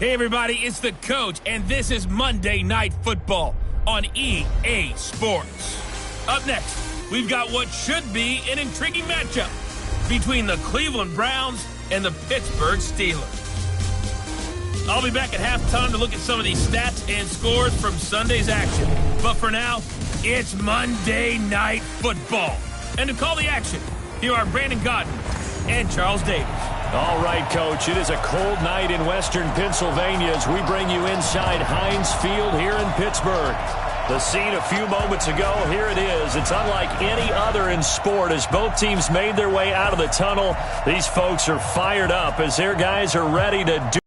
Hey everybody, it's the coach, and this is Monday Night Football on EA Sports. Up next, we've got what should be an intriguing matchup between the Cleveland Browns and the Pittsburgh Steelers. I'll be back at halftime to look at some of these stats and scores from Sunday's action. But for now, it's Monday Night Football. And to call the action, here are Brandon Godden and Charles Davis. All right, Coach, it is a cold night in western Pennsylvania as we bring you inside Heinz Field here in Pittsburgh. The scene a few moments ago, here it is. It's unlike any other in sport as both teams made their way out of the tunnel. These folks are fired up as their guys are ready to do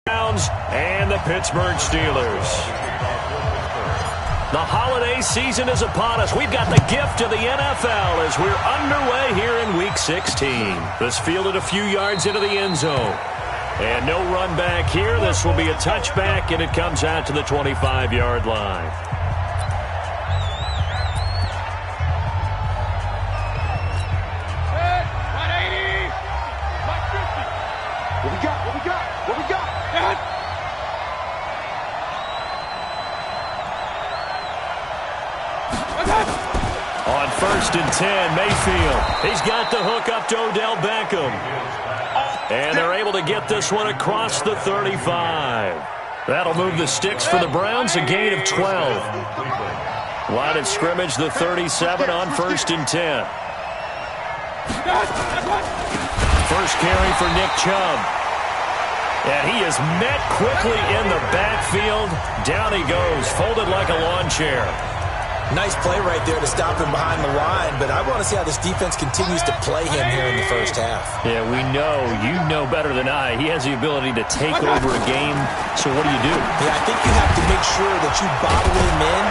Browns and the Pittsburgh Steelers. The holiday season is upon us. We've got the gift of the NFL as we're underway here in Week 16. This fielded a few yards into the end zone. And no run back here. This will be a touchback, and it comes out to the 25-yard line. What we got? What we got? What we got? On 1st and 10, Mayfield. He's got the hook up to Odell Beckham. And they're able to get this one across the 35. That'll move the sticks for the Browns, a gain of 12. Line of scrimmage, the 37 on 1st and 10. First carry for Nick Chubb. And he is met quickly in the backfield. Down he goes, folded like a lawn chair. Nice play right there to stop him behind the line, but I want to see how this defense continues to play him here in the first half. Yeah, we know. You know better than I. He has the ability to take over a game, so what do you do? Yeah, I think you have to make sure that you bottle him in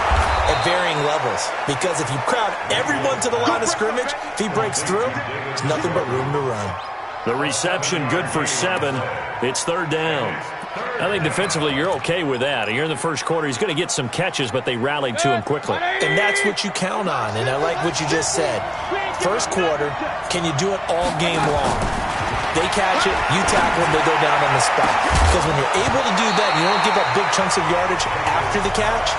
at varying levels, because if you crowd everyone to the line of scrimmage, if he breaks through, there's nothing but room to run. The reception good for 7. It's 3rd down. I think defensively you're okay with that. Here in the first quarter, he's going to get some catches, but they rallied to him quickly. And that's what you count on, and I like what you just said. First quarter, can you do it all game long? They catch it, you tackle them, they go down on the spot. Because when you're able to do that, you don't give up big chunks of yardage after the catch,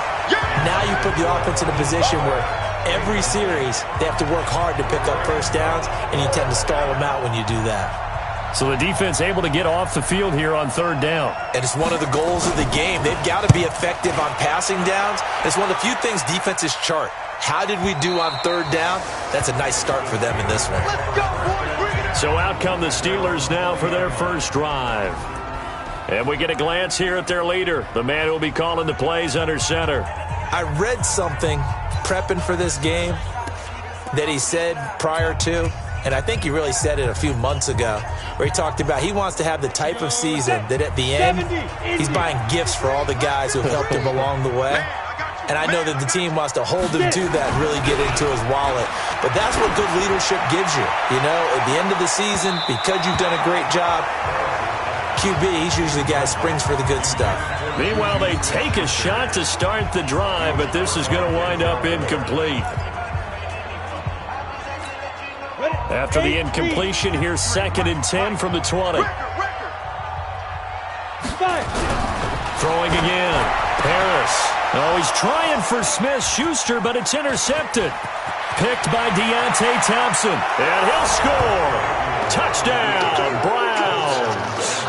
now you put the offense in a position where every series they have to work hard to pick up first downs, and you tend to stall them out when you do that. So the defense able to get off the field here on 3rd down. And it's one of the goals of the game. They've got to be effective on passing downs. It's one of the few things defenses chart. How did we do on 3rd down? That's a nice start for them in this one. So out come the Steelers now for their first drive. And we get a glance here at their leader, the man who will be calling the plays under center. I read something prepping for this game that he said prior to, and I think he really said it a few months ago, where he talked about he wants to have the type of season that at the end, he's buying gifts for all the guys who have helped him along the way. And I know that the team wants to hold him to that and really get into his wallet. But that's what good leadership gives you. You know, at the end of the season, because you've done a great job, QB, he's usually the guy who springs for the good stuff. Meanwhile, they take a shot to start the drive, but this is going to wind up incomplete. After the incompletion, here's 2nd and 10 from the 20. Throwing again. Paris. Oh, he's trying for Smith-Schuster, but it's intercepted. Picked by Deontay Thompson. And he'll score. Touchdown, Browns.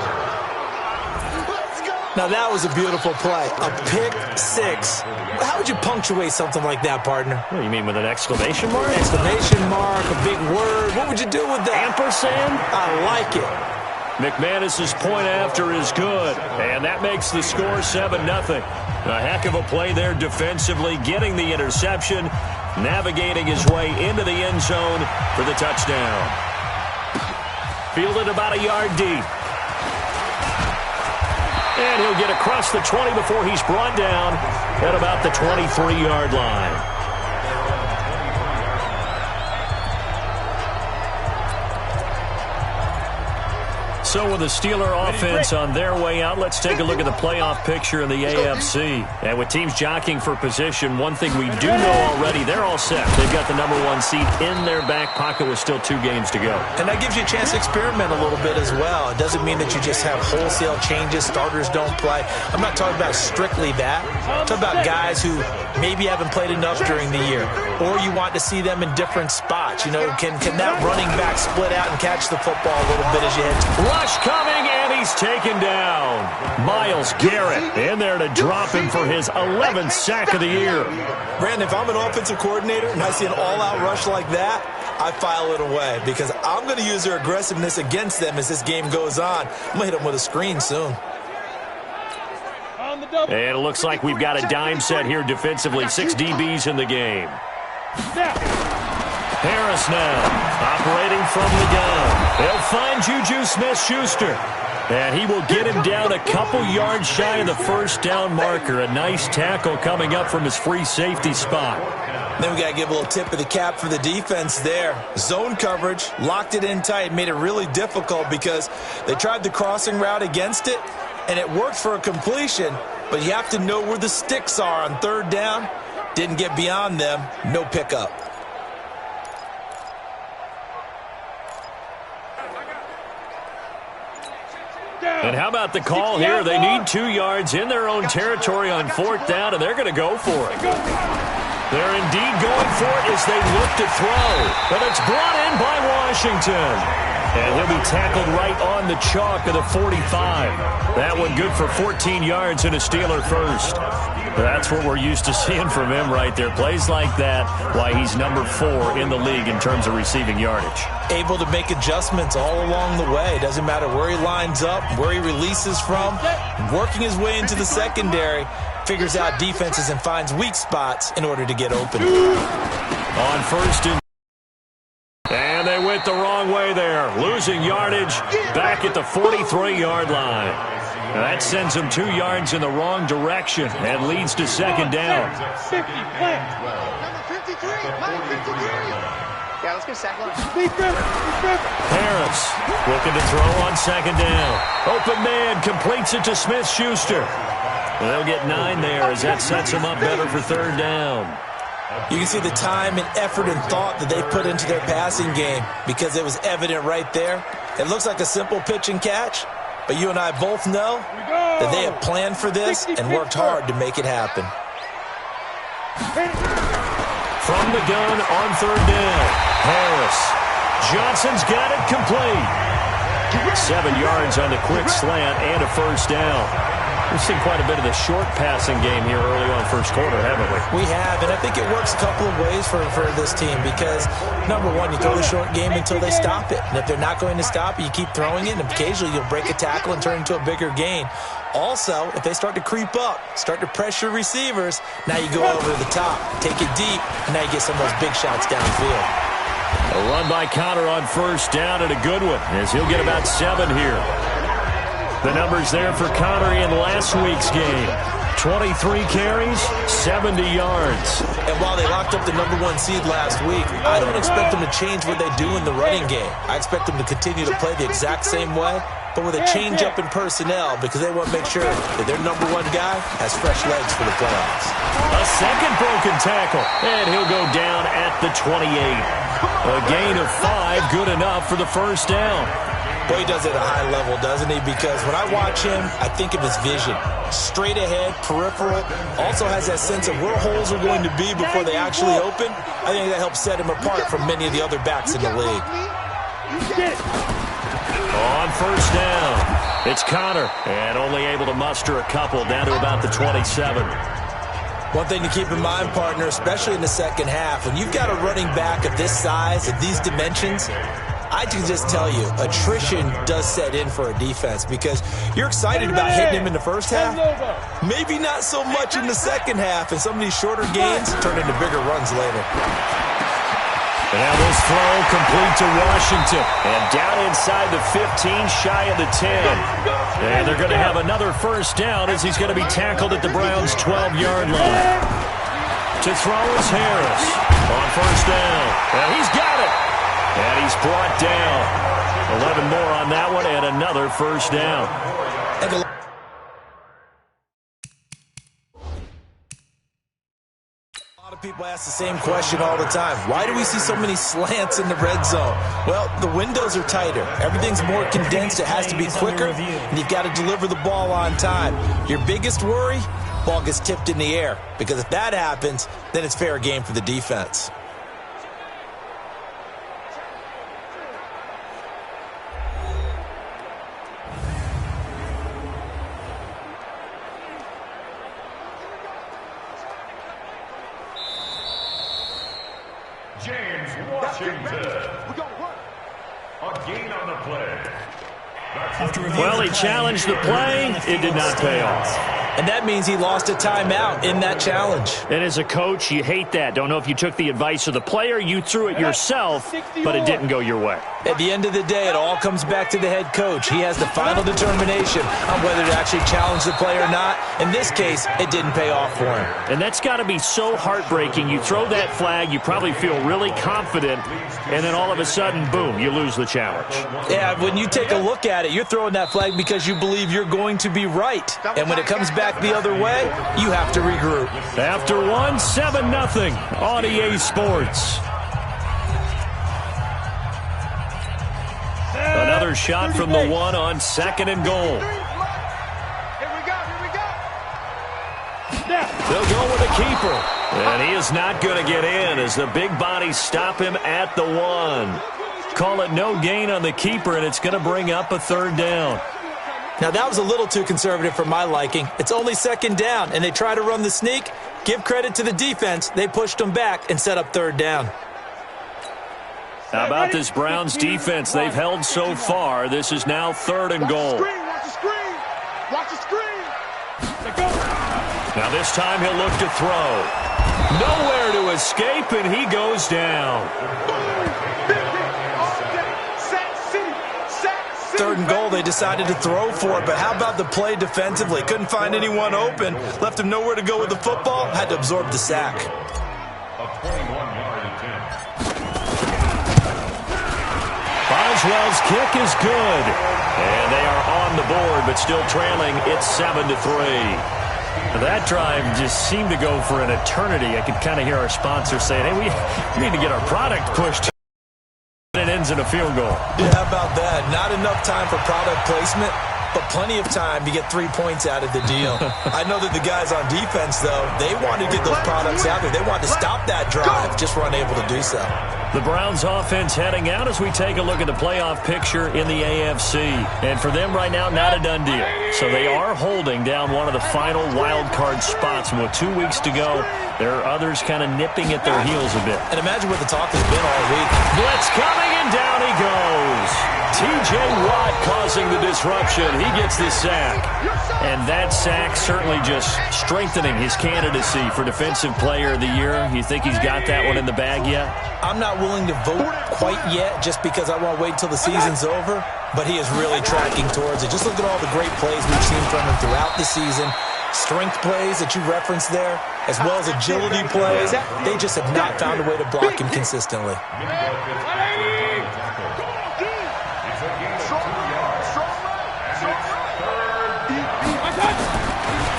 Now, that was a beautiful play. A pick 6. How would you punctuate something like that, partner? What do you mean, with an exclamation mark? Exclamation mark, a big word. What would you do with that? Ampersand? I like it. McManus's point after is good, and that makes the score 7-0. A heck of a play there defensively, getting the interception, navigating his way into the end zone for the touchdown. Fielded about a yard deep. And he'll get across the 20 before he's brought down at about the 23-yard line. So with the Steeler offense on their way out, let's take a look at the playoff picture in the AFC. And with teams jockeying for position, one thing we do know already, they're all set. They've got the #1 seed in their back pocket with still 2 games to go. And that gives you a chance to experiment a little bit as well. It doesn't mean that you just have wholesale changes, starters don't play. I'm not talking about strictly that. I'm talking about guys who maybe haven't played enough during the year, or you want to see them in different spots. You know, can that running back split out and catch the football a little bit as you head? Rush coming, and he's taken down. Myles Garrett in there to drop him for his 11th sack of the year. Brandon, if I'm an offensive coordinator and I see an all-out rush like that, I file it away because I'm going to use their aggressiveness against them as this game goes on. I'm going to hit them with a screen soon. And it looks like we've got a dime set here defensively. 6 DBs in the game. Harris now, operating from the gun. They'll find Juju Smith-Schuster. And he will get him down a couple yards shy of the first down marker. A nice tackle coming up from his free safety spot. Then we got to give a little tip of the cap for the defense there. Zone coverage, locked it in tight, made it really difficult because they tried the crossing route against it, and it worked for a completion, but you have to know where the sticks are on 3rd down. Didn't get beyond them, no pickup. And how about the call here? They need 2 yards in their own territory on 4th down, and they're going to go for it. They're indeed going for it as they look to throw. But it's brought in by Washington. And he'll be tackled right on the chalk of the 45. That one good for 14 yards and a Steeler first. That's what we're used to seeing from him right there. Plays like that, why he's #4 in the league in terms of receiving yardage. Able to make adjustments all along the way. Doesn't matter where he lines up, where he releases from. Working his way into the secondary, figures out defenses and finds weak spots in order to get open. On 1st and they went the wrong way there. Losing yardage back at the 43-yard line. That sends them 2 yards in the wrong direction and leads to 2nd down. Number 53, Mike 53. Yeah, let's go sack line. Harris looking to throw on 2nd down. Open man completes it to Smith-Schuster. They'll get 9 there as that sets them up better for 3rd down. You can see the time and effort and thought that they put into their passing game because it was evident right there. It looks like a simple pitch and catch, but you and I both know that they have planned for this and worked hard to make it happen. From the gun on 3rd down, Harris. Johnson's got it complete. 7 yards on the quick slant and a 1st down. We've seen quite a bit of the short passing game here early on 1st quarter, haven't we? We have, and I think it works a couple of ways for this team because, #1, you throw the short game until they stop it. And if they're not going to stop it, you keep throwing it, and occasionally you'll break a tackle and turn into a bigger gain. Also, if they start to creep up, start to pressure receivers, now you go over the top, take it deep, and now you get some of those big shots downfield. A run by Connor on 1st down and a good one as he'll get about 7 here. The numbers there for Connor in last week's game. 23 carries, 70 yards. And while they locked up the #1 seed last week, I don't expect them to change what they do in the running game. I expect them to continue to play the exact same way, but with a change up in personnel because they want to make sure that their #1 guy has fresh legs for the playoffs. A second broken tackle, and he'll go down at the 28. A gain of 5, good enough for the 1st down. Boy, he does it at a high level, doesn't he? Because when I watch him, I think of his vision. Straight ahead, peripheral. Also has that sense of where holes are going to be before they actually open. I think that helps set him apart from many of the other backs in the league. On 1st down, it's Connor, and only able to muster a couple down to about the 27. One thing to keep in mind, partner, especially in the second half, when you've got a running back of this size, of these dimensions, I can just tell you, attrition does set in for a defense because you're excited about hitting him in the first half. Maybe not so much in the second half, and some of these shorter gains turn into bigger runs later. And now this throw complete to Washington. And down inside the 15, shy of the 10. And they're going to have another 1st down as he's going to be tackled at the Browns' 12-yard line. To throw is Harris on 1st down. And he's got it. And he's brought down. 11 more on that one and another first down. People ask the same question all the time. Why do we see so many slants in the red zone? Well, the windows are tighter. Everything's more condensed. It has to be quicker, and you've got to deliver the ball on time. Your biggest worry? Ball gets tipped in the air, because if that happens, then it's fair game for the defense. A gain on the play. Well, he challenged the play. It did not pay off. And that means he lost a timeout in that challenge. And as a coach, you hate that. Don't know if you took the advice of the player, you threw it yourself, but it didn't go your way. At the end of the day, it all comes back to the head coach. He has the final determination on whether to actually challenge the play or not. In this case, it didn't pay off for him. And that's got to be so heartbreaking. You throw that flag, you probably feel really confident, and then all of a sudden, boom, you lose the challenge. Yeah, when you take a look at it, you're throwing that flag because you believe you're going to be right. And when it comes back the other way, you have to regroup. After one, 7-0 on EA Sports. Another shot from the one on 2nd and goal. They'll go with the keeper. And he is not going to get in as the big bodies stop him at the one. Call it no gain on the keeper, and it's going to bring up a 3rd down. Now, that was a little too conservative for my liking. It's only 2nd down, and they try to run the sneak. Give credit to the defense. They pushed them back and set up 3rd down. How about this Browns defense they've held so far? This is now 3rd and goal. Watch the screen. Watch the screen. Now this time he'll look to throw. Nowhere to escape, and he goes down. 3rd and goal, they decided to throw for it, but how about the play defensively? Couldn't find anyone open, left him nowhere to go with the football, had to absorb the sack. Boswell's kick is good, and they are on the board, but still trailing. It's 7-3. That drive just seemed to go for an eternity. I could kind of hear our sponsor saying, hey, we need to get our product pushed. It ends in a field goal. Yeah, how about that? Not enough time for product placement, but plenty of time to get 3 points out of the deal. I know that the guys on defense, though, they wanted to get those products out there. They wanted to stop that drive, just were unable to do so. The Browns offense heading out as we take a look at the playoff picture in the AFC. And for them right now, not a done deal. So they are holding down one of the final wild card spots. And with 2 weeks to go, there are others kind of nipping at their heels a bit. And imagine what the talk has been all week. Blitz coming, and down he goes. T.J. Watt causing the disruption. He gets the sack. And that sack certainly just strengthening his candidacy for Defensive Player of the Year. You think he's got that one in the bag yet? I'm not willing to vote quite yet just because I want to wait until the season's over, but he is really tracking towards it. Just look at all the great plays we've seen from him throughout the season. Strength plays that you referenced there, as well as agility plays. They just have not found a way to block him consistently.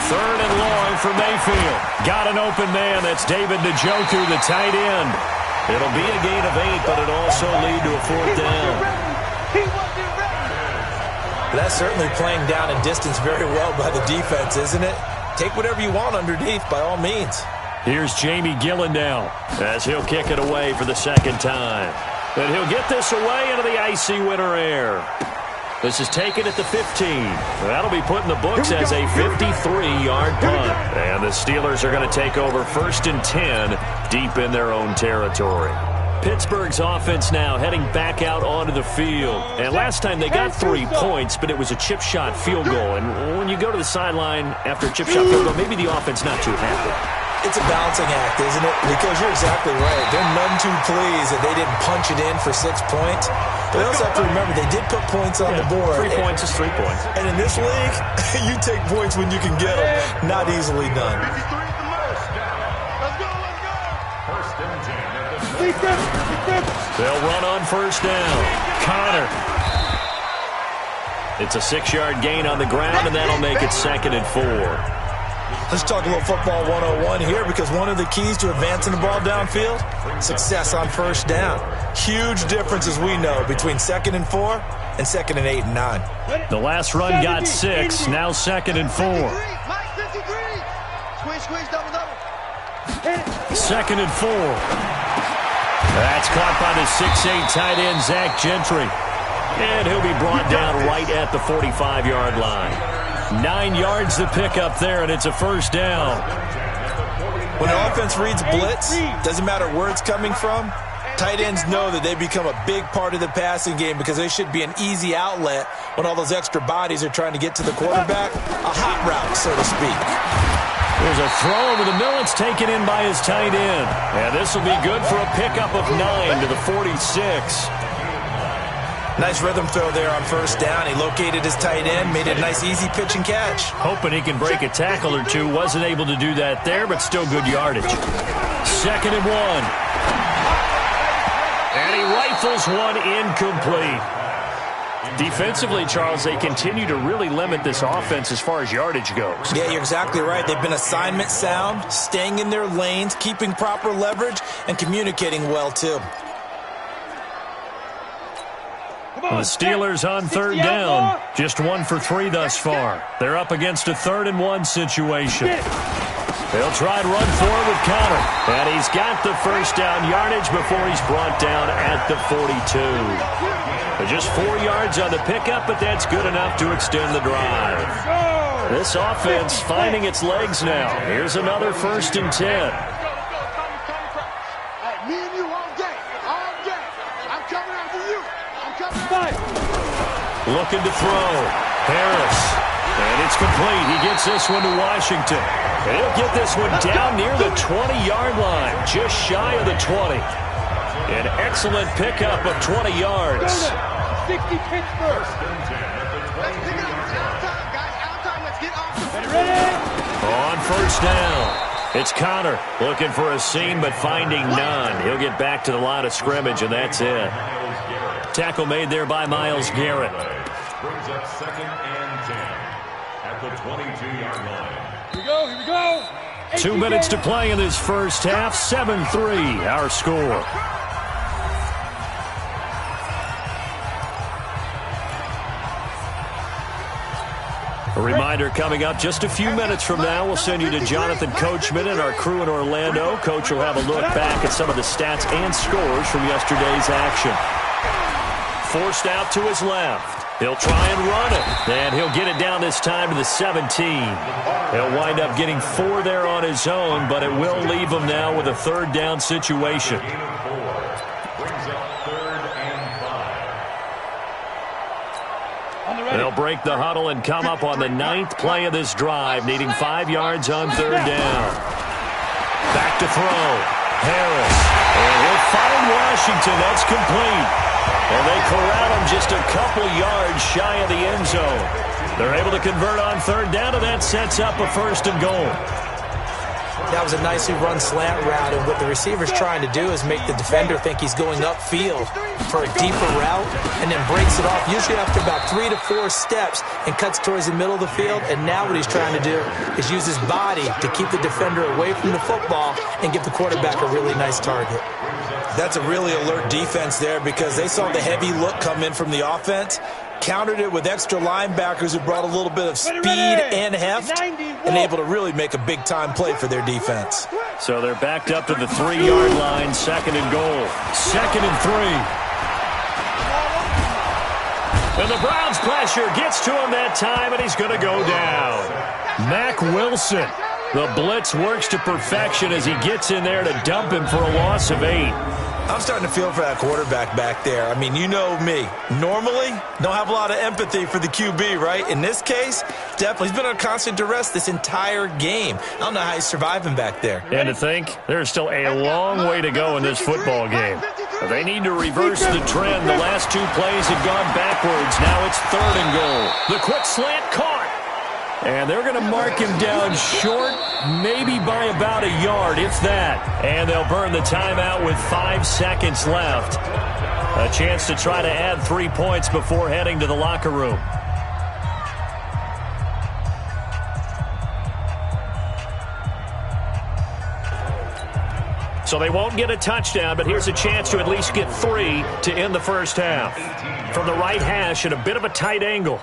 3rd and long for Mayfield. Got an open man. That's David Njoku, the tight end. It'll be a gain of 8, but it'll also lead to a 4th down. That's certainly playing down in distance very well by the defense, isn't it? Take whatever you want underneath, by all means. Here's Jamie Gillen now as he'll kick it away for the 2nd time. And he'll get this away into the icy winter air. This is taken at the 15. That'll be put in the books as a 53-yard punt. And the Steelers are going to take over 1st and 10 deep in their own territory. Pittsburgh's offense now heading back out onto the field. And last time they got 3 points, but it was a chip shot field goal. And when you go to the sideline after a chip shot field goal, maybe the offense not too happy. It's a balancing act, isn't it? Because you're exactly right. They're none too pleased that they didn't punch it in for 6 points. But they also have to remember they did put points on the board. 3 points is 3 points. And in this league, you take points when you can get them. Not easily done. They'll run on 1st down. Connor It's a 6-yard gain on the ground, and that'll make it 2nd and 4. Let's talk a little football 101 here, because one of the keys to advancing the ball downfield, success on first down. Huge difference, as we know, between 2nd and 4 and 2nd and 8 and 9. The last run got 6, now 2nd and 4. 2nd and 4. That's caught by the 6'8" tight end, Zach Gentry. And he'll be brought down right at the 45-yard line. 9 yards to pick up there, and it's a first down. When the offense reads blitz, doesn't matter where it's coming from, tight ends know that they become a big part of the passing game because they should be an easy outlet when all those extra bodies are trying to get to the quarterback. A hot route, so to speak. There's a throw over the middle. It's taken in by his tight end. And this will be good for a pickup of 9 to the 46. Nice rhythm throw there on first down. He located his tight end, made it a nice easy pitch and catch. Hoping he can break a tackle or two. Wasn't able to do that there, but still good yardage. 2nd and 1. And he rifles one incomplete. Defensively, Charles, they continue to really limit this offense as far as yardage goes. Yeah, you're exactly right. They've been assignment sound, staying in their lanes, keeping proper leverage, and communicating well, too. The Steelers on 3rd down. Just 1 for 3 thus far. They're up against a 3rd and 1 situation. They'll try and run forward with Connor. And he's got the first down yardage before he's brought down at the 42. Just 4 yards on the pickup, but that's good enough to extend the drive. This offense finding its legs now. Here's another 1st and 10. Me and you all day. All day. I'm coming after you. I'm coming. Looking to throw. Harris. And it's complete. He gets this one to Washington. And he'll get this one down near the 20-yard line. Just shy of the 20. An excellent pickup of 20 yards. 60 Pittsburgh. Let's pick it up. It's out time, guys. Out time. Let's get off the field. On first down, it's Connor looking for a seam but finding none. He'll get back to the line of scrimmage, and that's it. Tackle made there by Myles Garrett. Brings up 2nd and 10 at the 22-yard line. Here we go. Here we go. 2 minutes to play in this first half. 7-3 our score. A reminder coming up just a few minutes from now. We'll send you to Jonathan Coachman and our crew in Orlando. Coach will have a look back at some of the stats and scores from yesterday's action. Forced out to his left. He'll try and run it. And he'll get it down this time to the 17. He'll wind up getting 4 there on his own, but it will leave him now with a 3rd down situation. They'll break the huddle and come up on the 9th play of this drive, needing 5 yards on 3rd down. Back to throw. Harris. And he'll find Washington. That's complete. And they corral him just a couple yards shy of the end zone. They're able to convert on 3rd down, and that sets up a 1st and goal. That was a nicely run slant route, and what the receiver's trying to do is make the defender think he's going upfield for a deeper route, and then breaks it off, usually after about 3 to 4 steps, and cuts towards the middle of the field. And now what he's trying to do is use his body to keep the defender away from the football and give the quarterback a really nice target. That's a really alert defense there, because they saw the heavy look come in from the offense, countered it with extra linebackers who brought a little bit of speed and heft, and able to really make a big-time play for their defense. So they're backed up to the 3-yard line, 2nd and goal. 2nd and 3. And the Browns pressure gets to him that time, and he's going to go down. Mack Wilson. The blitz works to perfection as he gets in there to dump him for a loss of 8. I'm starting to feel for that quarterback back there. I mean, you know me. Normally, don't have a lot of empathy for the QB, right? In this case, definitely. He's been under constant duress this entire game. I don't know how he's surviving back there. And to think, there's still a long way to go in this football game. They need to reverse the trend. The last 2 plays have gone backwards. Now it's 3rd and goal. The quick slant caught. And they're going to mark him down short, maybe by about a yard, if that. And they'll burn the timeout with 5 seconds left. A chance to try to add 3 points before heading to the locker room. So they won't get a touchdown, but here's a chance to at least get 3 to end the first half. From the right hash at a bit of a tight angle.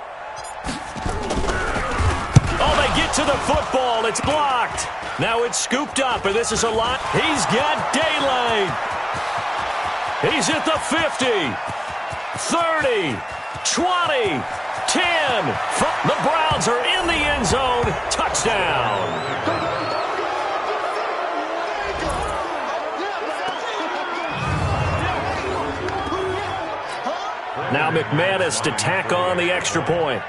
Oh, they get to the football. It's blocked. Now it's scooped up, and this is a lot. He's got daylight. He's at the 50, 30, 20, 10. The Browns are in the end zone. Touchdown. Now McManus to tack on the extra point.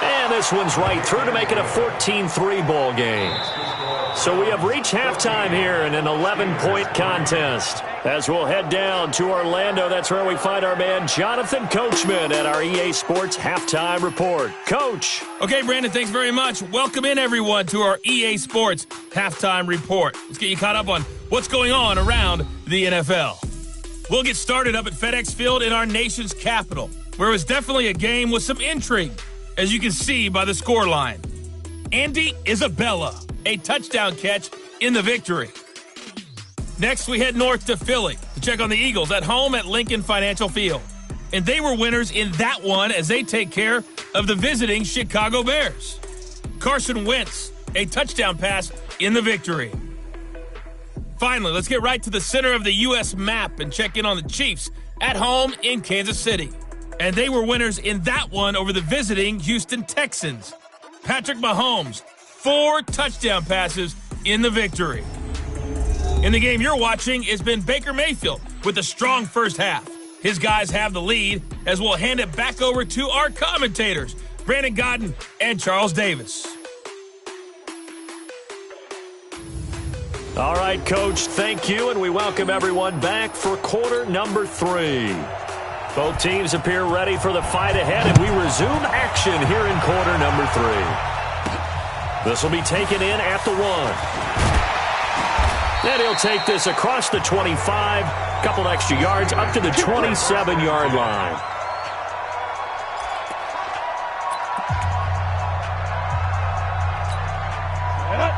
And this one's right through to make it a 14-3 ball game. So we have reached halftime here in an 11-point contest. As we'll head down to Orlando, that's where we find our man Jonathan Coachman at our EA Sports Halftime Report. Coach. Okay, Brandon, thanks very much. Welcome in, everyone, to our EA Sports Halftime Report. Let's get you caught up on what's going on around the NFL. We'll get started up at FedEx Field in our nation's capital, where it was definitely a game with some intrigue, as you can see by the scoreline. Andy Isabella, a touchdown catch in the victory. Next, we head north to Philly to check on the Eagles at home at Lincoln Financial Field. And they were winners in that one as they take care of the visiting Chicago Bears. Carson Wentz, a touchdown pass in the victory. Finally, let's get right to the center of the U.S. map and check in on the Chiefs at home in Kansas City. And they were winners in that one over the visiting Houston Texans. Patrick Mahomes, 4 touchdown passes in the victory. In the game you're watching, it's been Baker Mayfield with a strong first half. His guys have the lead as we'll hand it back over to our commentators, Brandon Godden and Charles Davis. All right, Coach, thank you, and we welcome everyone back for quarter number 3. Both teams appear ready for the fight ahead, and we resume action here in quarter number 3. This will be taken in at the 1. And he'll take this across the 25, couple extra yards up to the 27-yard line.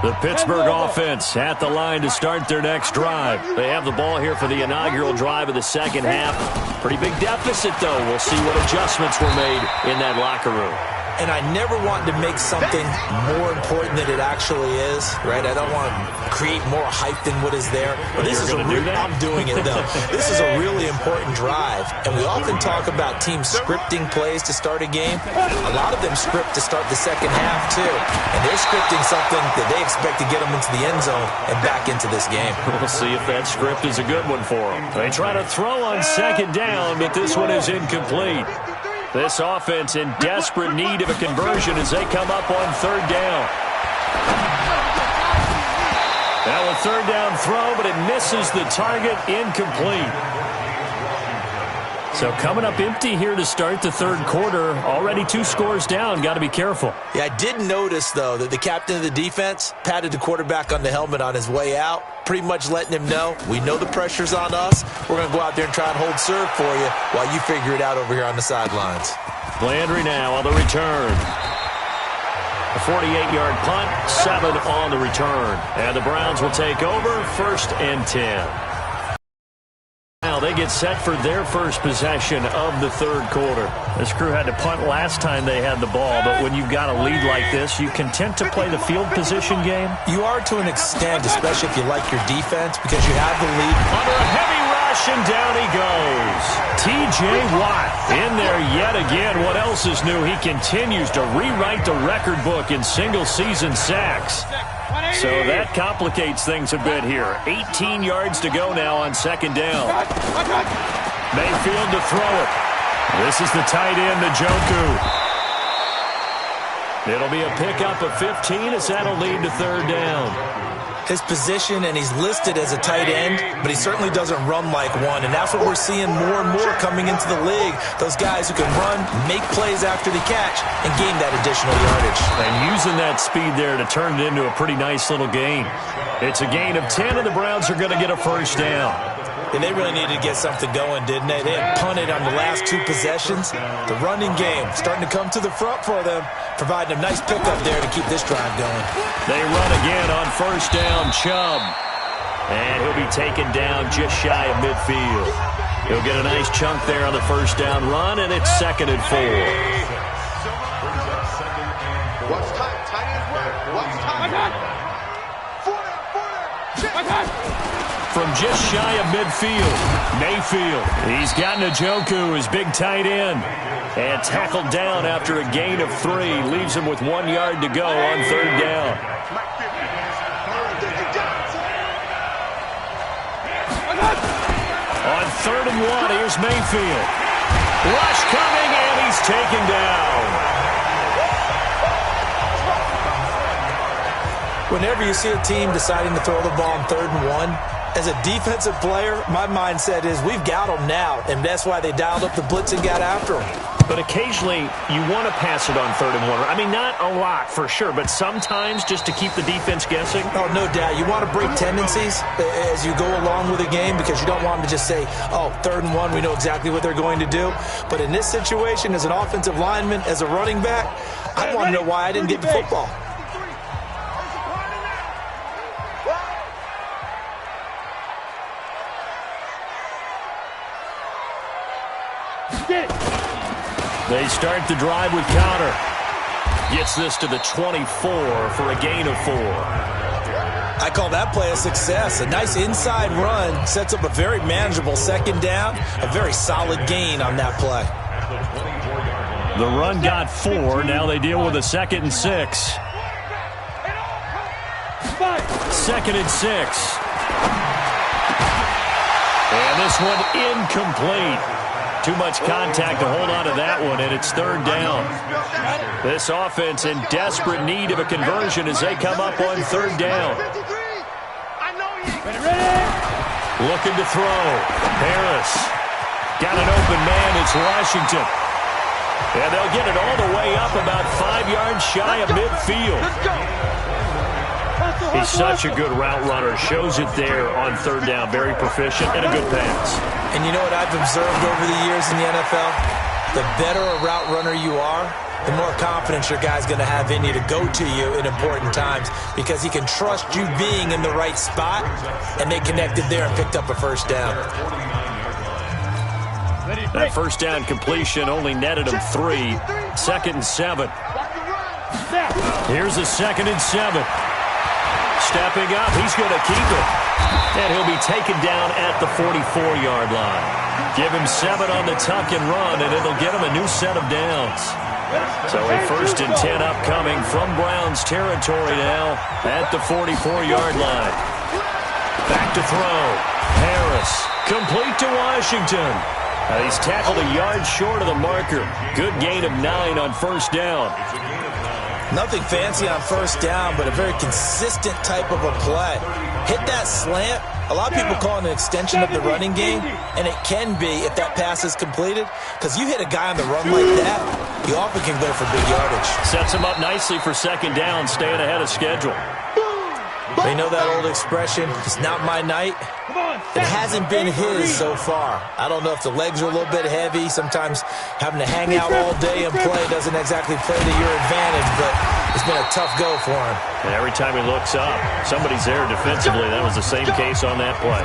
The Pittsburgh offense at the line to start their next drive. They have the ball here for the inaugural drive of the second half. Pretty big deficit, though. We'll see what adjustments were made in that locker room. And I never want to make something more important than it actually is, right? I don't want to create more hype than what is there. But this is I'm doing it, though. This is a really important drive. And we often talk about teams scripting plays to start a game. A lot of them script to start the second half, too. And they're scripting something that they expect to get them into the end zone and back into this game. We'll see if that script is a good one for them. They try to throw on second down, but this one is incomplete. This offense in desperate need of a conversion as they come up on third down. Now a third down throw, but it misses the target, incomplete. So coming up empty here to start the third quarter. Already 2 scores down. Got to be careful. Yeah, I did notice, though, that the captain of the defense patted the quarterback on the helmet on his way out, pretty much letting him know, we know the pressure's on us. We're going to go out there and try and hold serve for you while you figure it out over here on the sidelines. Landry now on the return. A 48-yard punt, 7 on the return. And the Browns will take over, 1st and 10. Now they get set for their first possession of the third quarter. This crew had to punt last time they had the ball, but when you've got a lead like this, you content to play the field position game? You are to an extent, especially if you like your defense, because you have the lead. Under a heavy rush, and down he goes. T.J. Watt in there yet again. What else is new? He continues to rewrite the record book in single-season sacks. So that complicates things a bit here. 18 yards to go now on second down. Mayfield to throw it. This is the tight end, Njoku. It'll be a pickup of 15 as that'll lead to third down. His position, and he's listed as a tight end, but he certainly doesn't run like one, and that's what we're seeing more and more coming into the league. Those guys who can run, make plays after the catch, and gain that additional yardage. And using that speed there to turn it into a pretty nice little gain. It's a gain of 10, and the Browns are going to get a first down. And they really needed to get something going, didn't they? They had punted on the last 2 possessions. The running game starting to come to the front for them, providing a nice pickup there to keep this drive going. They run again on first down, Chubb. And he'll be taken down just shy of midfield. He'll get a nice chunk there on the first down run, and it's 2nd and 4. What's time? Tight ends work. What's time? From just shy of midfield, Mayfield. He's got Njoku, his big tight end. And tackled down after a gain of 3. Leaves him with 1 yard to go on 3rd down. On 3rd and 1, here's Mayfield. Rush coming, and he's taken down. Whenever you see a team deciding to throw the ball on 3rd and 1, as a defensive player, my mindset is we've got them now, and that's why they dialed up the blitz and got after them. But occasionally, you want to pass it on 3rd and 1. I mean, not a lot for sure, but sometimes just to keep the defense guessing. Oh, no doubt. You want to break tendencies as you go along with a game because you don't want them to just say, oh, 3rd and 1, we know exactly what they're going to do. But in this situation, as an offensive lineman, as a running back, I want to know why I didn't get the football. They start the drive with Conner. Gets this to the 24 for a gain of 4. I call that play a success. A nice inside run sets up a very manageable 2nd down. A very solid gain on that play. The run got 4. Now they deal with a 2nd and 6. 2nd and 6. And this one incomplete. Too much contact to hold on to that one, and it's 3rd down. This offense in desperate need of a conversion as they come up on 3rd down. Looking to throw. Harris. Got an open man. It's Washington. And they'll get it all the way up about 5 yards shy of midfield. He's such a good route runner. Shows it there on 3rd down. Very proficient and a good pass. And you know what I've observed over the years in the NFL? The better a route runner you are, the more confidence your guy's going to have in you to go to you in important times because he can trust you being in the right spot, and they connected there and picked up a 1st down. That 1st down completion only netted him 3. 2nd and 7. Here's a 2nd and 7. Stepping up, he's going to keep it. And he'll be taken down at the 44-yard line. Give him 7 on the tuck and run, and it'll get him a new set of downs. So a 1st and 10 upcoming from Browns territory now at the 44-yard line. Back to throw. Harris, complete to Washington. He's tackled a yard short of the marker. Good gain of 9 on 1st down. Nothing fancy on 1st down, but a very consistent type of a play. Hit that slant. A lot of people call it an extension of the running game, and it can be if that pass is completed, because you hit a guy on the run like that, you often can go for big yardage. Sets him up nicely for 2nd down, staying ahead of schedule. They know that old expression, it's not my night. It hasn't been his so far. I don't know if the legs are a little bit heavy. Sometimes having to hang out all day and play doesn't exactly play to your advantage, but it's been a tough go for him. And every time he looks up, somebody's there defensively. That was the same case on that play.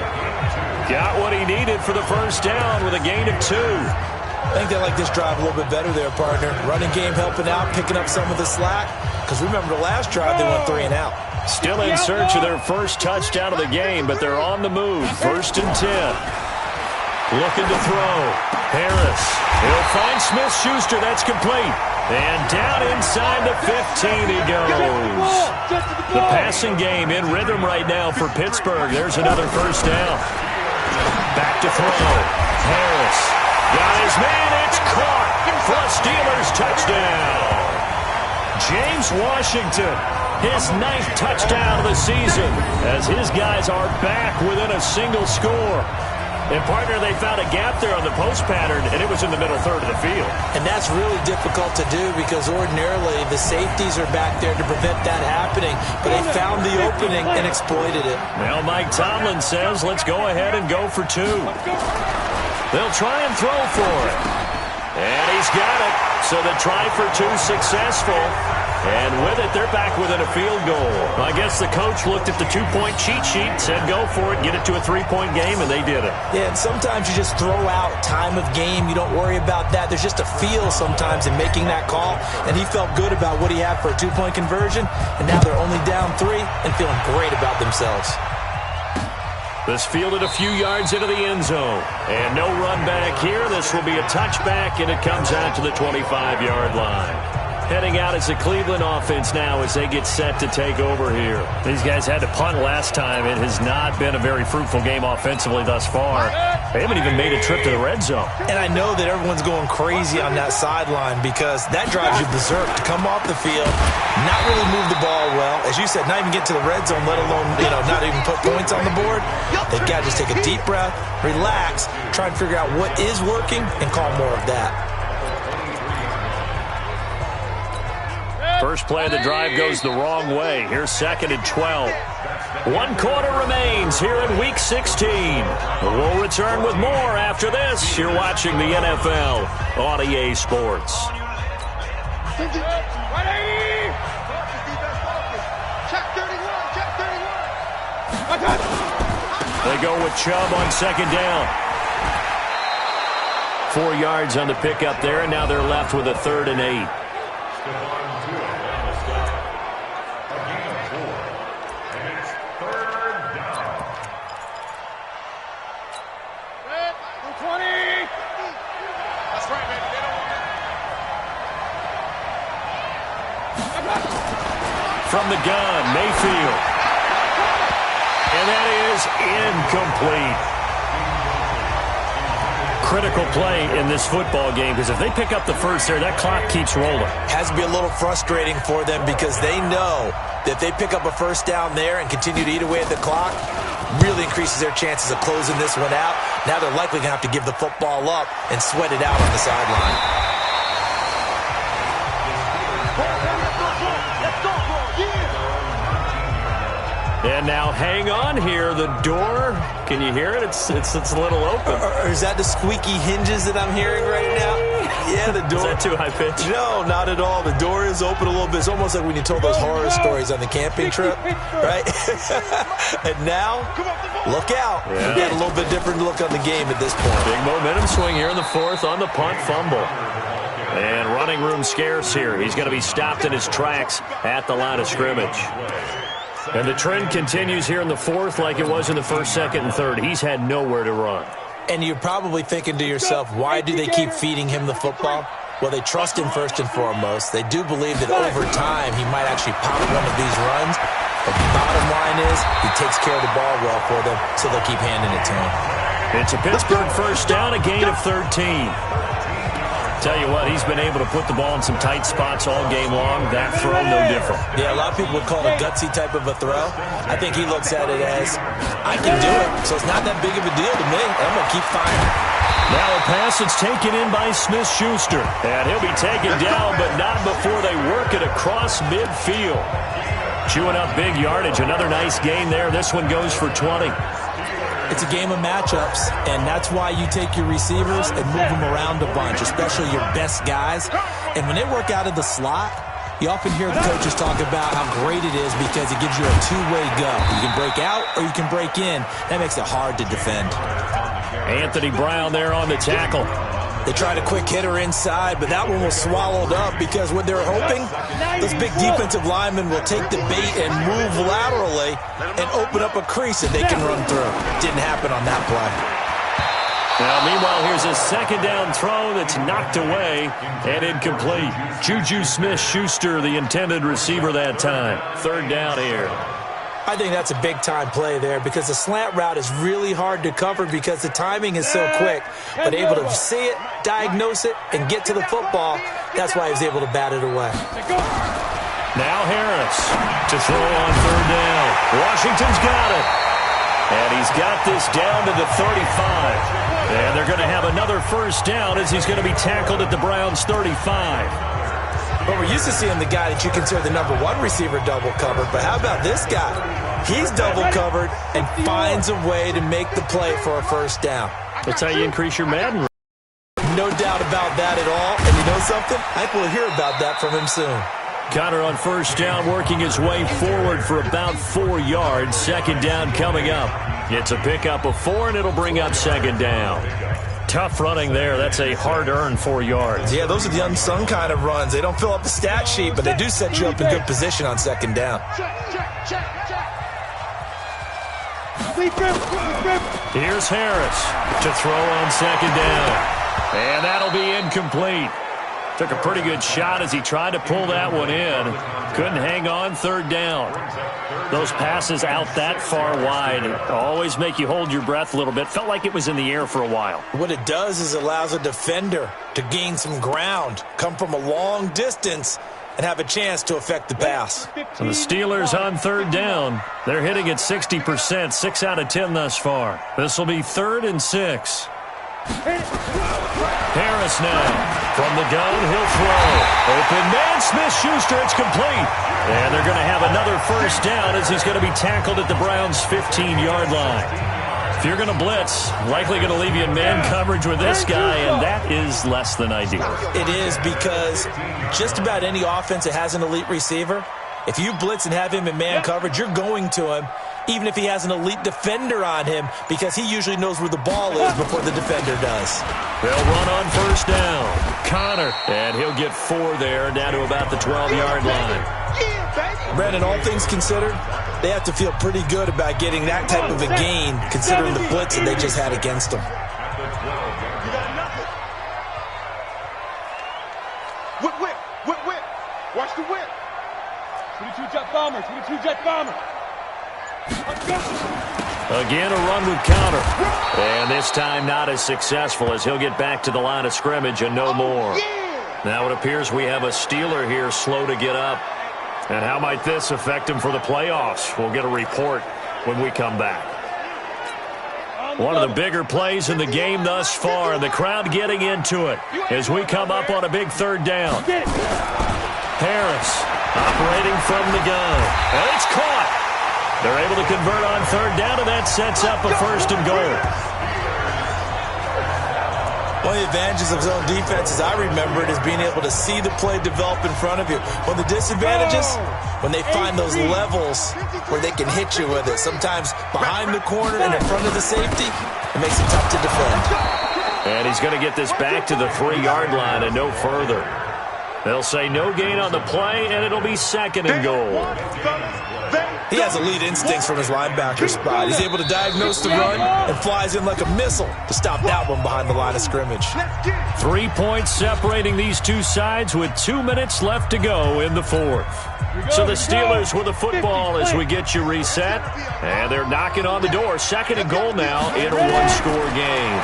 Got what he needed for the 1st down with a gain of 2. I think they like this drive a little bit better there, partner. Running game helping out, picking up some of the slack. Because remember the last drive, they went 3 and out. Still in search of their first touchdown of the game, but they're on the move. 1st and 10. Looking to throw. Harris. He'll find Smith-Schuster. That's complete. And down inside the 15 he goes. The passing game in rhythm right now for Pittsburgh. There's another 1st down. Back to throw. Harris. Got his man. It's caught for a Steelers touchdown. James Washington, his 9th touchdown of the season, as his guys are back within a single score. And, partner, they found a gap there on the post pattern, and it was in the middle third of the field. And that's really difficult to do because ordinarily the safeties are back there to prevent that happening. But they found the opening and exploited it. Now Mike Tomlin says, let's go ahead and go for 2. They'll try and throw for it. And he's got it. So the try for 2 successful. And with it, they're back within a field goal. I guess the coach looked at the 2-point cheat sheet, said go for it, get it to a 3-point game, and they did it. Yeah, and sometimes you just throw out time of game. You don't worry about that. There's just a feel sometimes in making that call, and he felt good about what he had for a 2-point conversion, and now they're only down 3 and feeling great about themselves. This fielded a few yards into the end zone, and no run back here. This will be a touchback, and it comes out to the 25-yard line. Heading out is the Cleveland offense now as they get set to take over here. These guys had to punt last time. It has not been a very fruitful game offensively thus far. They haven't even made a trip to the red zone. And I know that everyone's going crazy on that sideline because that drives you berserk to come off the field, not really move the ball well. As you said, not even get to the red zone, let alone, not even put points on the board. They've got to just take a deep breath, relax, try and figure out what is working, and call more of that. First play of the drive goes the wrong way. Here's 2nd and 12. 1 quarter remains here in Week 16. We'll return with more after this. You're watching the NFL on EA Sports. Check 31. They go with Chubb on 2nd down. 4 yards on the pickup there, and now they're left with a 3rd and 8. From the gun, Mayfield. And that is incomplete. Critical play in this football game because if they pick up the first there, that clock keeps rolling. Has to be a little frustrating for them because they know that if they pick up a first down there and continue to eat away at the clock, really increases their chances of closing this one out. Now they're likely going to have to give the football up and sweat it out on the sideline. And now hang on here. The door, can you hear it? It's a little open. Or is that the squeaky hinges that I'm hearing right now? Yeah, the door. Is that too high pitch? No, not at all. The door is open a little bit. It's almost like when you told those horror stories on the camping trip, right? And now, look out. Yeah. We got a little bit different look on the game at this point. Big momentum swing here in the 4th on the punt fumble. And running room scarce here. He's going to be stopped in his tracks at the line of scrimmage. And the trend continues here in the 4th like it was in the 1st, 2nd, and 3rd. He's had nowhere to run. And you're probably thinking to yourself, why do they keep feeding him the football? Well, they trust him first and foremost. They do believe that over time he might actually pop one of these runs. But the bottom line is he takes care of the ball well for them, so they'll keep handing it to him. It's a Pittsburgh first down, a gain of 13. Tell you what, he's been able to put the ball in some tight spots all game long. That throw, no different. Yeah, a lot of people would call it a gutsy type of a throw. I think he looks at it as, I can do it, so it's not that big of a deal to me. I'm going to keep firing. Now a pass that's taken in by Smith-Schuster. And he'll be taken down, but not before they work it across midfield. Chewing up big yardage. Another nice gain there. This one goes for 20. It's a game of matchups, and that's why you take your receivers and move them around a bunch, especially your best guys. And when they work out of the slot, you often hear the coaches talk about how great it is because it gives you a two-way go. You can break out or you can break in. That makes it hard to defend. Anthony Brown there on the tackle. They tried a quick hitter inside, but that one was swallowed up because what they're hoping, those big defensive linemen will take the bait and move laterally and open up a crease that they can run through. Didn't happen on that play. Now, meanwhile, here's a 2nd down throw that's knocked away and incomplete. Juju Smith-Schuster, the intended receiver that time. 3rd down here. I think that's a big-time play there because the slant route is really hard to cover because the timing is so quick. But able to see it, diagnose it, and get to the football, that's why he was able to bat it away. Now Harris to throw on 3rd down. Washington's got it. And he's got this down to the 35. And they're going to have another first down as he's going to be tackled at the Browns' 35. But we're used to seeing the guy that you consider the #1 receiver double covered. But how about this guy? He's double covered and finds a way to make the play for a first down. That's how you increase your Madden. No doubt about that at all. And you know something? I think we'll hear about that from him soon. Connor on first down, working his way forward for about 4 yards. Second down coming up. It's a pickup of 4, and it'll bring up second down. Tough running there. That's a hard-earned 4 yards. Yeah, those are the unsung kind of runs. They don't fill up the stat sheet, but they do set you up in good position on second down. Here's Harris to throw on second down. And that'll be incomplete. Took a pretty good shot as he tried to pull that one in. Couldn't hang on third down. Those passes out that far wide always make you hold your breath a little bit. Felt like it was in the air for a while. What it does is it allows a defender to gain some ground, come from a long distance, and have a chance to affect the pass. So the Steelers on third down. They're hitting at 60%, 6 out of 10 thus far. This will be 3rd and 6. Harris now. From the gun, he'll throw. Open man, Smith-Schuster, it's complete. And they're going to have another first down as he's going to be tackled at the Browns' 15-yard line. If you're going to blitz, likely going to leave you in man coverage with this guy, and that is less than ideal. It is, because just about any offense that has an elite receiver, if you blitz and have him in man coverage, you're going to him, even if he has an elite defender on him, because he usually knows where the ball is before the defender does. They'll run on first down. Connor, and he'll get 4 there, down to about the 12-yard line. Brandon, all things considered, they have to feel pretty good about getting that type of a gain, considering the blitz that they just had against them. Whip. Watch the whip. 22-jet bomber, 22-jet bomber. Again, a run with counter. And this time not as successful as he'll get back to the line of scrimmage and no more. Now it appears we have a Steeler here slow to get up. And how might this affect him for the playoffs? We'll get a report when we come back. One of the bigger plays in the game thus far, and the crowd getting into it as we come up on a big third down. Harris operating from the gun. And it's caught. They're able to convert on third down, and that sets up a 1st and goal. One of the advantages of zone defense, as I remember it, is being able to see the play develop in front of you. One of the disadvantages, when they find those levels where they can hit you with it. Sometimes behind the corner and in front of the safety, it makes it tough to defend. And he's going to get this back to the 3-yard line and no further. They'll say no gain on the play, and it'll be 2nd and goal. He has elite instincts from his linebacker spot. He's able to diagnose the run and flies in like a missile to stop that one behind the line of scrimmage. 3 points separating these two sides with 2 minutes left to go in the 4th. So the Steelers with the football as we get you reset. And they're knocking on the door. 2nd and goal now in a 1-score game.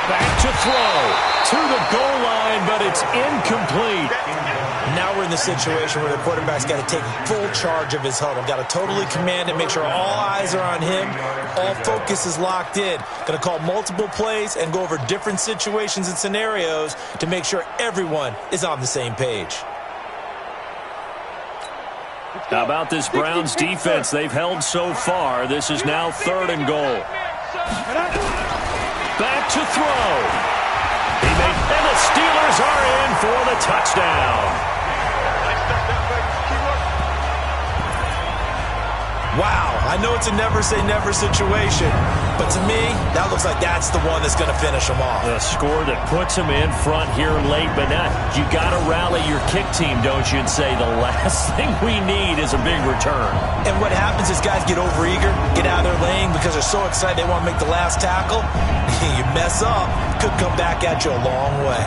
Back to throw to the goal line, but it's incomplete. Now we're in the situation where the quarterback's got to take full charge of his huddle. Got to totally command it, make sure all eyes are on him. All focus is locked in. Going to call multiple plays and go over different situations and scenarios to make sure everyone is on the same page. How about this Browns defense they've held so far? This is now 3rd and goal. Back to throw. And the Steelers are in for the touchdown. Wow, I know it's a never-say-never situation, but to me, that looks like that's the one that's going to finish them off. The score that puts them in front here late, but now you got to rally your kick team, don't you, and say the last thing we need is a big return. And what happens is guys get overeager, get out of their lane because they're so excited they want to make the last tackle. You mess up, could come back at you a long way.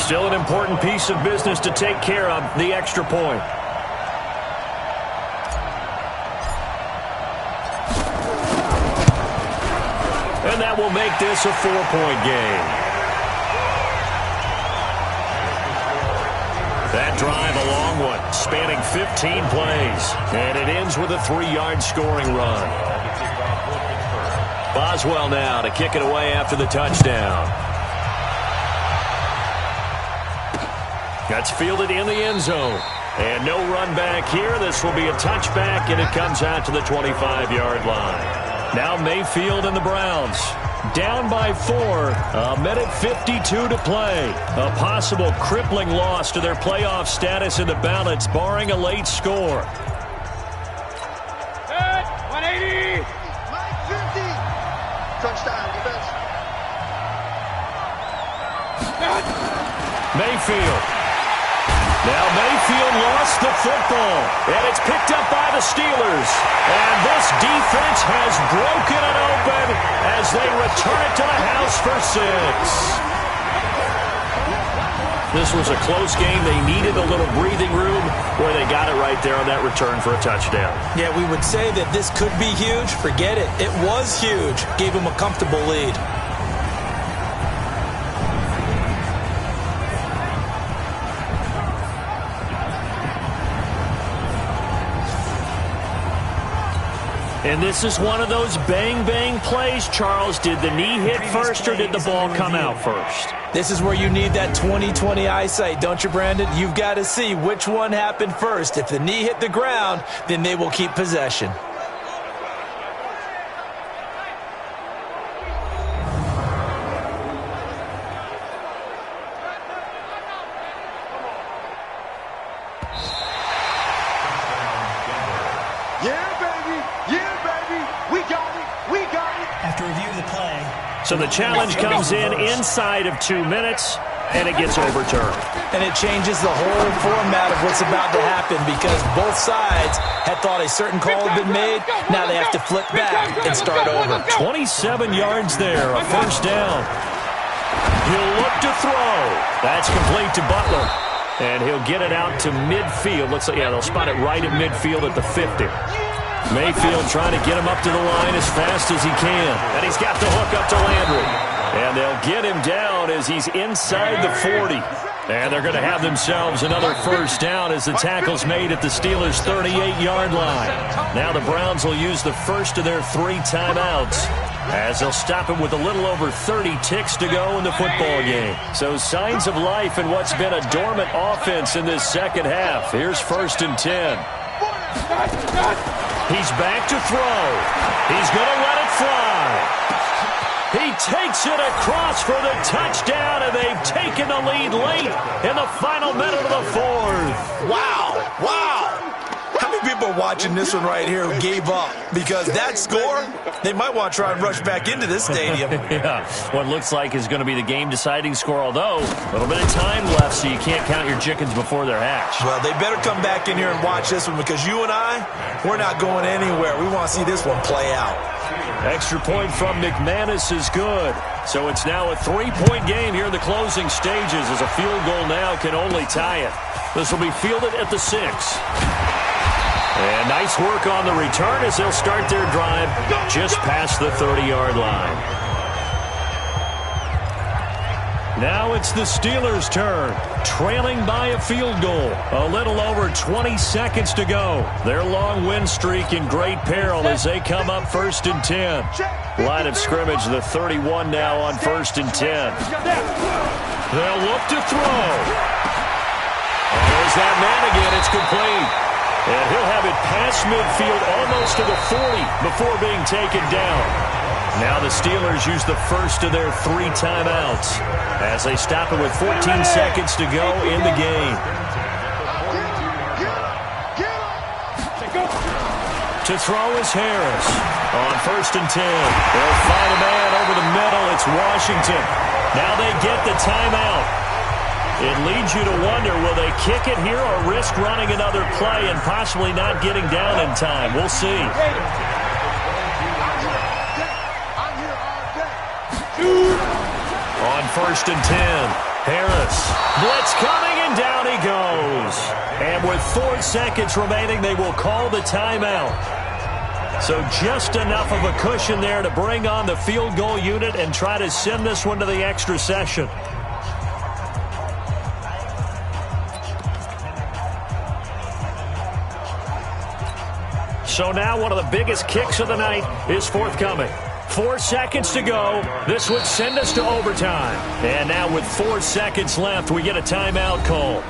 Still an important piece of business to take care of, the extra point. And that will make this a 4-point game. That drive a long one, spanning 15 plays. And it ends with a 3-yard scoring run. Boswell now to kick it away after the touchdown. That's fielded in the end zone. And no run back here. This will be a touchback, and it comes out to the 25-yard line. Now Mayfield and the Browns down by 4. A minute 52 to play. A possible crippling loss to their playoff status in the balance, barring a late score. 180. 50. Touchdown defense. Mayfield. Now Mayfield lost the football, and it's picked up by the Steelers. And this defense has broken it open as they return it to the house for 6. This was a close game. They needed a little breathing room where they got it right there on that return for a touchdown. Yeah, we would say that this could be huge. Forget it. It was huge. Gave them a comfortable lead. And this is one of those bang-bang plays, Charles. Did the knee hit first or did the ball come out first? This is where you need that 20/20 eyesight, don't you, Brandon? You've got to see which one happened first. If the knee hit the ground, then they will keep possession. So the challenge comes in inside of 2 minutes, and it gets overturned. And it changes the whole format of what's about to happen because both sides had thought a certain call had been made. Now they have to flip back and start over. 27 yards there, a first down. He'll look to throw. That's complete to Butler. And he'll get it out to midfield. Looks like, yeah, they'll spot it right at midfield at the 50. Mayfield trying to get him up to the line as fast as he can. And he's got the hook up to Landry. And they'll get him down as he's inside the 40. And they're going to have themselves another first down as the tackle's made at the Steelers' 38-yard line. Now the Browns will use the first of their 3 timeouts as they'll stop it with a little over 30 ticks to go in the football game. So signs of life in what's been a dormant offense in this second half. Here's 1st and 10. He's back to throw. He's going to let it fly. He takes it across for the touchdown, and they've taken the lead late in the final minute of the 4th. Wow. Wow. How many people are watching this one right here who gave up? Because that score, they might want to try and rush back into this stadium. Yeah, what looks like is going to be the game-deciding score, although a little bit of time left, so you can't count your chickens before they're hatched. Well, they better come back in here and watch this one because you and I, we're not going anywhere. We want to see this one play out. Extra point from McManus is good. So it's now a 3-point game here in the closing stages as a field goal now can only tie it. This will be fielded at the 6. And nice work on the return as they'll start their drive just past the 30-yard line. Now it's the Steelers' turn, trailing by a field goal. A little over 20 seconds to go. Their long win streak in great peril as they come up 1st and 10. Line of scrimmage, the 31 now on 1st and 10. They'll look to throw. There's that man again. It's complete. And he'll have it past midfield almost to the 40 before being taken down. Now the Steelers use the first of their 3 timeouts as they stop it with 14 seconds to go in the game. To throw is Harris on 1st and 10. They'll find a man over the middle. It's Washington. Now they get the timeout. It leads you to wonder, will they kick it here or risk running another play and possibly not getting down in time? We'll see. On 1st and 10, Harris. Blitz coming, and down he goes. And with 4 seconds remaining, they will call the timeout. So just enough of a cushion there to bring on the field goal unit and try to send this one to the extra session. So now one of the biggest kicks of the night is forthcoming. 4 seconds to go. This would send us to overtime. And now with 4 seconds left, we get a timeout call.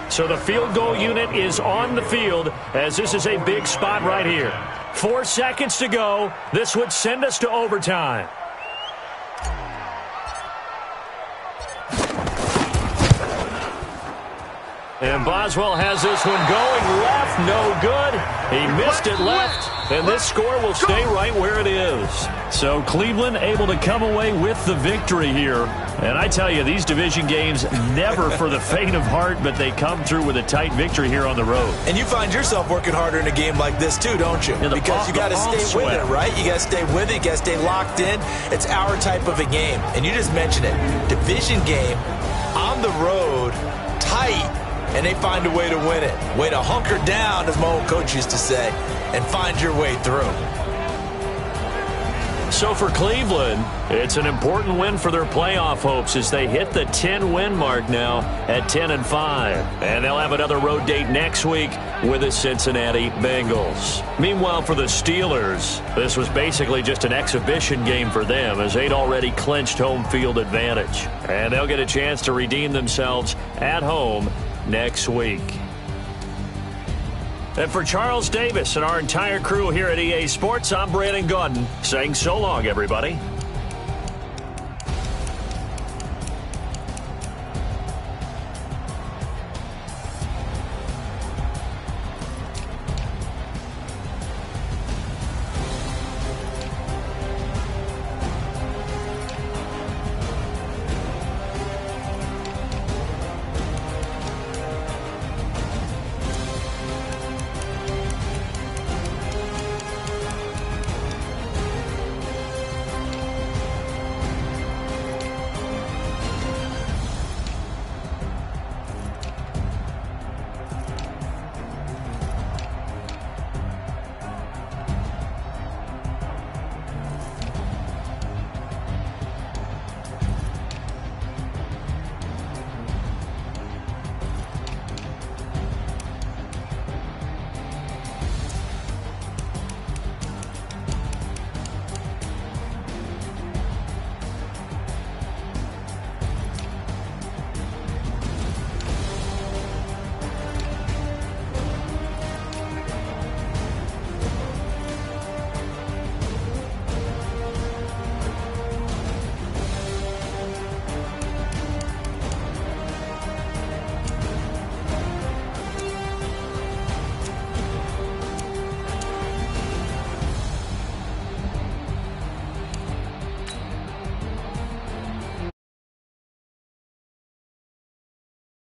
So the field goal unit is on the field as this is a big spot right here. 4 seconds to go. This would send us to overtime. And Boswell has this one going left, no good. He missed it left, and this score will stay right where it is. So Cleveland able to come away with the victory here. And I tell you, these division games never for the faint of heart, but they come through with a tight victory here on the road. And you find yourself working harder in a game like this too, don't you? Because you got to stay with it, right? You got to stay with it. You got to stay locked in. It's our type of a game. And you just mentioned it. Division game, on the road, tight. And they find a way to win it. Way to hunker down, as my old coach used to say, and find your way through. So for Cleveland, it's an important win for their playoff hopes as they hit the 10-win mark now at 10-5. And they'll have another road date next week with the Cincinnati Bengals. Meanwhile, for the Steelers, this was basically just an exhibition game for them as they'd already clinched home field advantage. And they'll get a chance to redeem themselves at home next week. And for Charles Davis and our entire crew here at EA Sports, I'm Brandon Gaudin saying so long, everybody.